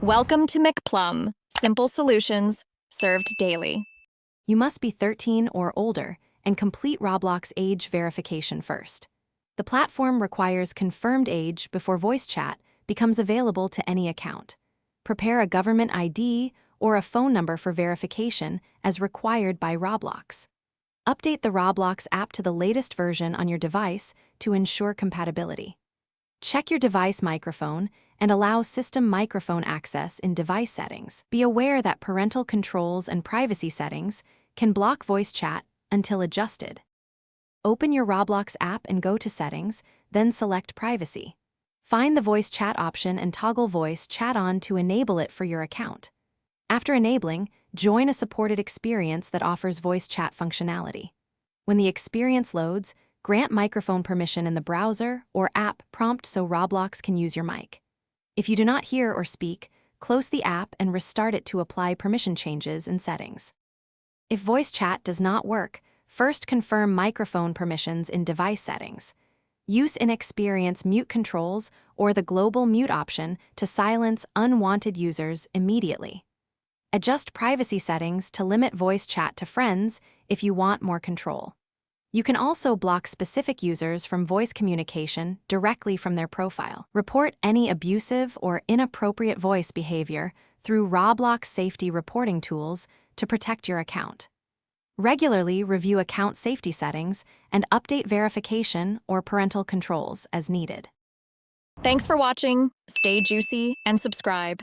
Welcome to McPlum, simple solutions served daily. You must be 13 or older and complete Roblox age verification first. The platform requires confirmed age before voice chat becomes available to any account. Prepare a government ID or a phone number for verification as required by Roblox. Update the Roblox app to the latest version on your device to ensure compatibility. Check your device microphone and allow system microphone access in device settings. Be aware that parental controls and privacy settings can block voice chat until adjusted. Open your Roblox app and go to Settings, then select Privacy. Find the voice chat option and toggle voice chat on to enable it for your account. After enabling, join a supported experience that offers voice chat functionality. When the experience loads, grant microphone permission in the browser or app prompt so Roblox can use your mic. If you do not hear or speak, close the app and restart it to apply permission changes in settings. If voice chat does not work, first confirm microphone permissions in device settings. Use in-experience mute controls or the global mute option to silence unwanted users immediately. Adjust privacy settings to limit voice chat to friends if you want more control. You can also block specific users from voice communication directly from their profile. Report any abusive or inappropriate voice behavior through Roblox safety reporting tools to protect your account. Regularly review account safety settings and update verification or parental controls as needed. Thanks for watching. Stay juicy and subscribe.